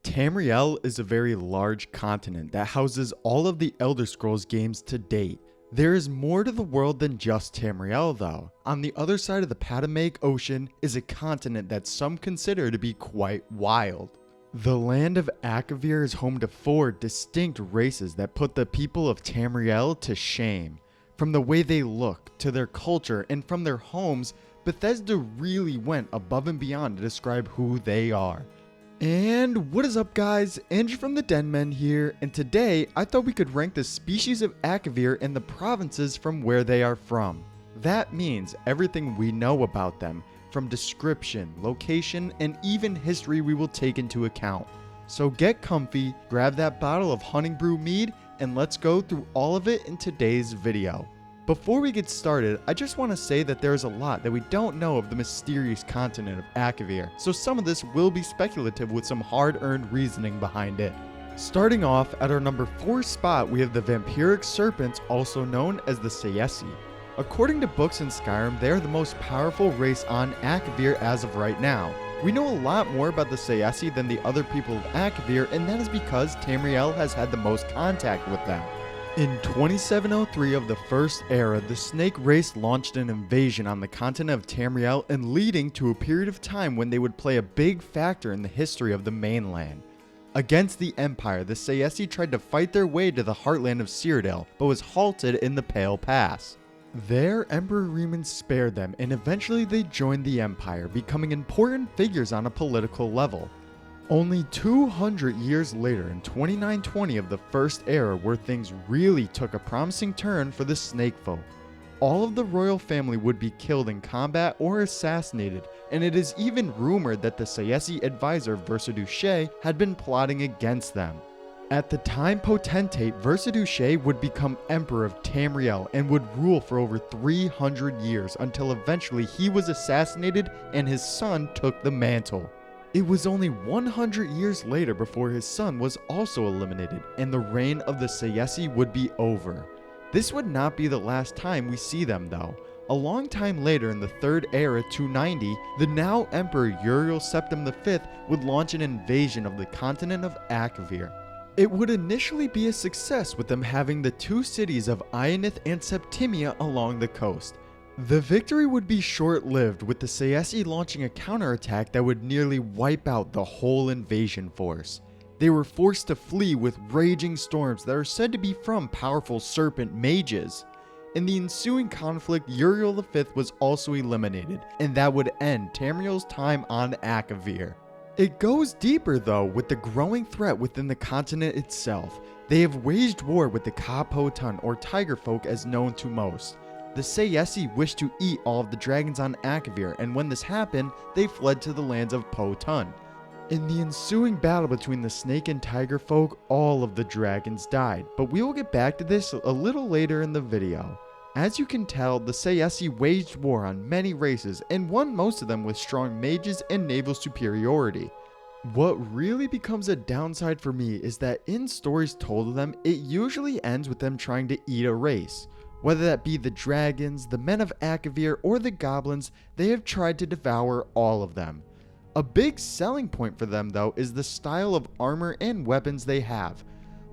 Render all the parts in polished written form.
Tamriel is a very large continent that houses all of the Elder Scrolls games to date. There is more to the world than just Tamriel though. On the other side of the Patamake Ocean is a continent that some consider to be quite wild. The land of Akavir is home to 4 distinct races that put the people of Tamriel to shame. From the way they look, to their culture, and from their homes, Bethesda really went above and beyond to describe who they are. And what is up guys, Andrew from the Denmen here, and today I thought we could rank the species of Akavir and the provinces from where they are from. That means everything we know about them, from description, location, and even history we will take into account. So get comfy, grab that bottle of Hunting Brew mead, and let's go through all of it in today's video. Before we get started, I just want to say that there is a lot that we don't know of the mysterious continent of Akavir, so some of this will be speculative with some hard-earned reasoning behind it. Starting off, at our number 4 spot, we have the vampiric serpents, also known as the Tsaesci. According to books in Skyrim, they are the most powerful race on Akavir as of right now. We know a lot more about the Tsaesci than the other people of Akavir, and that is because Tamriel has had the most contact with them. In 2703 of the First Era, the Snake race launched an invasion on the continent of Tamriel and leading to a period of time when they would play a big factor in the history of the mainland. Against the Empire, the Tsaesci tried to fight their way to the heartland of Cyrodiil, but was halted in the Pale Pass. There, Emperor Reman spared them, and eventually they joined the Empire, becoming important figures on a political level. Only 200 years later, in 2920 of the First Era, where things really took a promising turn for the Snake folk. All of the royal family would be killed in combat or assassinated, and it is even rumored that the Tsaesci advisor Versailles had been plotting against them. At the time potentate, Versailles would become Emperor of Tamriel and would rule for over 300 years until eventually he was assassinated and his son took the mantle. It was only 100 years later before his son was also eliminated, and the reign of the Tsaesci would be over. This would not be the last time we see them though. A long time later in the Third Era 290, the now Emperor Uriel Septim V would launch an invasion of the continent of Akavir. It would initially be a success with them having the 2 cities of Ionith and Septimia along the coast. The victory would be short-lived, with the Tsaesci launching a counterattack that would nearly wipe out the whole invasion force. They were forced to flee with raging storms that are said to be from powerful serpent mages. In the ensuing conflict, Uriel V was also eliminated, and that would end Tamriel's time on Akavir. It goes deeper though, with the growing threat within the continent itself. They have waged war with the Ka-Po-Tun, or Tiger folk as known to most. The Tsaesci wished to eat all of the dragons on Akavir, and when this happened, they fled to the lands of Po-Tun. In the ensuing battle between the snake and tiger folk, all of the dragons died, but we will get back to this a little later in the video. As you can tell, the Tsaesci waged war on many races and won most of them with strong mages and naval superiority. What really becomes a downside for me is that in stories told of them, it usually ends with them trying to eat a race. Whether that be the dragons, the men of Akavir, or the goblins, they have tried to devour all of them. A big selling point for them though is the style of armor and weapons they have.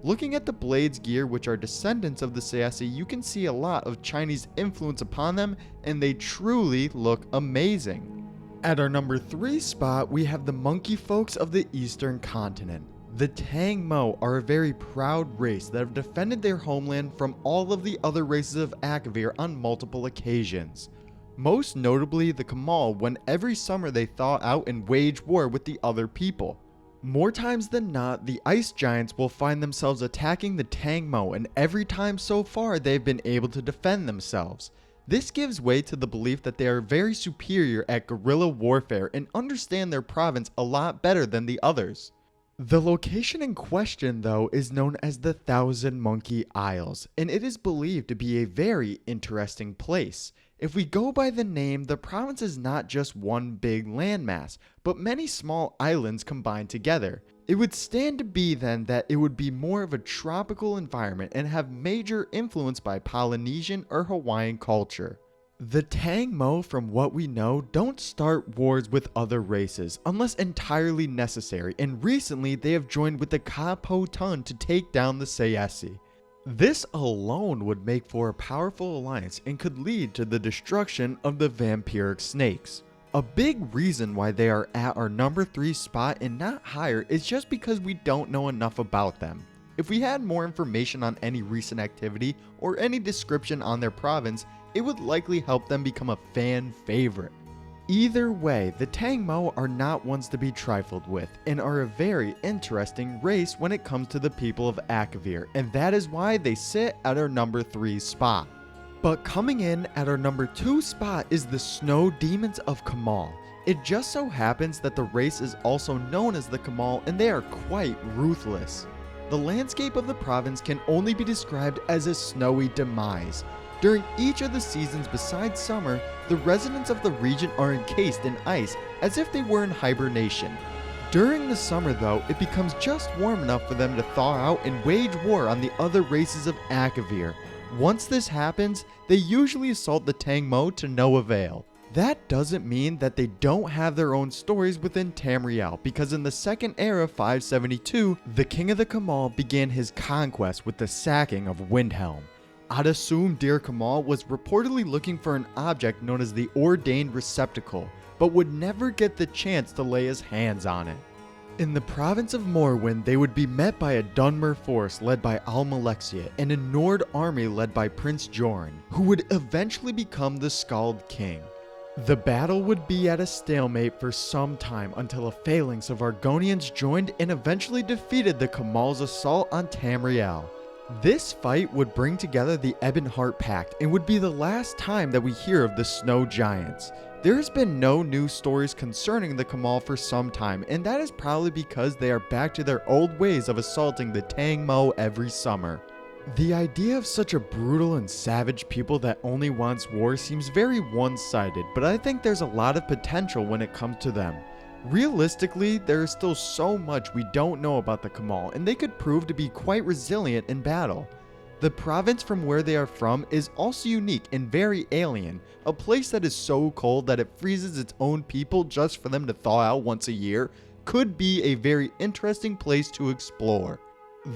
Looking at the blades gear, which are descendants of the Tsaesci, you can see a lot of Chinese influence upon them, and they truly look amazing. At our number 3 spot, we have the monkey folks of the eastern continent. The Tang Mo are a very proud race that have defended their homeland from all of the other races of Akavir on multiple occasions. Most notably the Kamal, when every summer they thaw out and wage war with the other people. More times than not, the ice giants will find themselves attacking the Tang Mo, and every time so far they've been able to defend themselves. This gives way to the belief that they are very superior at guerrilla warfare and understand their province a lot better than the others. The location in question though is known as the Thousand Monkey Isles, and it is believed to be a very interesting place. If we go by the name, the province is not just one big landmass, but many small islands combined together. It would stand to be then that it would be more of a tropical environment and have major influence by Polynesian or Hawaiian culture. The Tang Mo, from what we know, don't start wars with other races unless entirely necessary, and recently they have joined with the Ka-Po-Tun to take down the Tsaesci. This alone would make for a powerful alliance and could lead to the destruction of the vampiric snakes. A big reason why they are at our number 3 spot and not higher is just because we don't know enough about them. If we had more information on any recent activity or any description on their province, it would likely help them become a fan favorite. Either way, the Tang Mo are not ones to be trifled with and are a very interesting race when it comes to the people of Akavir, and that is why they sit at our number 3 spot. But coming in at our number 2 spot is the Snow Demons of Kamal. It just so happens that the race is also known as the Kamal, and they are quite ruthless. The landscape of the province can only be described as a snowy demise. During each of the seasons besides summer, the residents of the region are encased in ice as if they were in hibernation. During the summer though, it becomes just warm enough for them to thaw out and wage war on the other races of Akavir. Once this happens, they usually assault the Tang Mo to no avail. That doesn't mean that they don't have their own stories within Tamriel, because in the Second Era 572, the King of the Kamal began his conquest with the sacking of Windhelm. I'd assume dear Kamal was reportedly looking for an object known as the Ordained Receptacle, but would never get the chance to lay his hands on it. In the province of Morrowind, they would be met by a Dunmer force led by Almalexia and a Nord army led by Prince Joran, who would eventually become the Skald King. The battle would be at a stalemate for some time until a phalanx of Argonians joined and eventually defeated the Kamal's assault on Tamriel. This fight would bring together the Ebonheart Pact and would be the last time that we hear of the Snow Giants. There has been no new stories concerning the Kamal for some time, and that is probably because they are back to their old ways of assaulting the Tang Mo every summer. The idea of such a brutal and savage people that only wants war seems very one-sided, but I think there's a lot of potential when it comes to them. Realistically, there is still so much we don't know about the Kamal, and they could prove to be quite resilient in battle. The province from where they are from is also unique and very alien, a place that is so cold that it freezes its own people just for them to thaw out once a year could be a very interesting place to explore.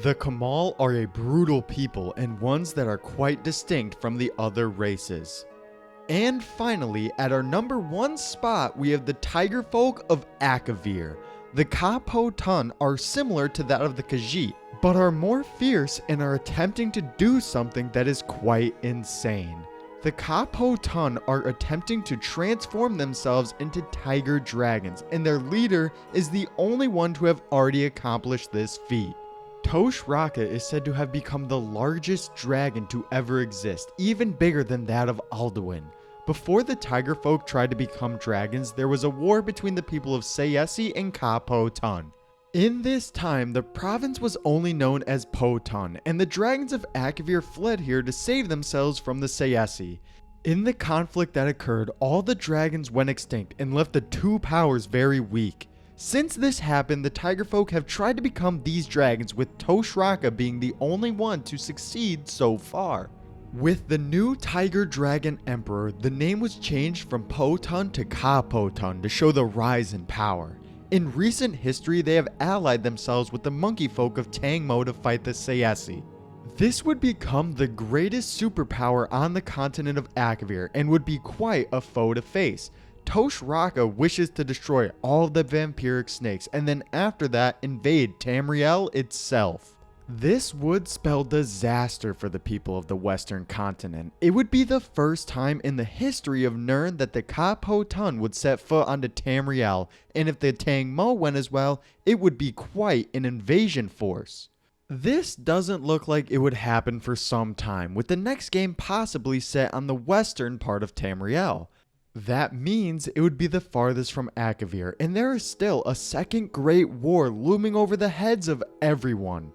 The Kamal are a brutal people and ones that are quite distinct from the other races. And finally, at our number 1 spot, we have the Tiger Folk of Akavir. The Ka-Po-Tun are similar to that of the Khajiit, but are more fierce and are attempting to do something that is quite insane. The Ka-Po-Tun are attempting to transform themselves into tiger dragons, and their leader is the only one to have already accomplished this feat. Tosh Raka is said to have become the largest dragon to ever exist, even bigger than that of Alduin. Before the Tiger Folk tried to become dragons, there was a war between the people of Tsaesci and Ka-Po-Tun. In this time, the province was only known as Po-Tun, and the dragons of Akavir fled here to save themselves from the Tsaesci. In the conflict that occurred, all the dragons went extinct and left the two powers very weak. Since this happened, the Tiger Folk have tried to become these dragons, with Tosh Raka being the only one to succeed so far. With the new Tiger Dragon Emperor, the name was changed from Po-Tun to Ka-Po-Tun to show the rise in power. In recent history, they have allied themselves with the Monkey Folk of Tang Mo to fight the Tsaesci. This would become the greatest superpower on the continent of Akavir and would be quite a foe to face. Tosh Raka wishes to destroy all the vampiric snakes and then after that invade Tamriel itself. This would spell disaster for the people of the western continent. It would be the first time in the history of Nirn that the Ka-Po-Tun would set foot onto Tamriel, and if the Tang Mo went as well, it would be quite an invasion force. This doesn't look like it would happen for some time, with the next game possibly set on the western part of Tamriel. That means it would be the farthest from Akavir, and there is still a second great war looming over the heads of everyone.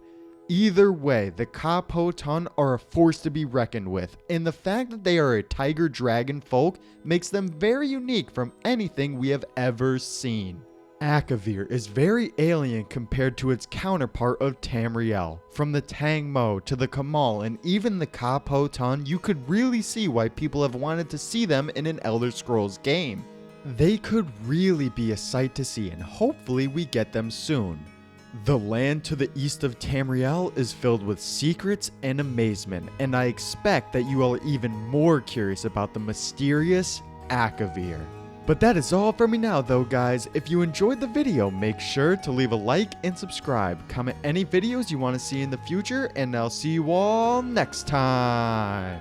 Either way, the Ka-Po-Tun are a force to be reckoned with, and the fact that they are a tiger dragon folk makes them very unique from anything we have ever seen. Akavir is very alien compared to its counterpart of Tamriel. From the Tang Mo to the Kamal and even the Ka Po Tun, you could really see why people have wanted to see them in an Elder Scrolls game. They could really be a sight to see, and hopefully we get them soon. The land to the east of Tamriel is filled with secrets and amazement, and I expect that you are even more curious about the mysterious Akavir. But that is all for me now though, guys. If you enjoyed the video, make sure to leave a like and subscribe. Comment any videos you want to see in the future, and I'll see you all next time.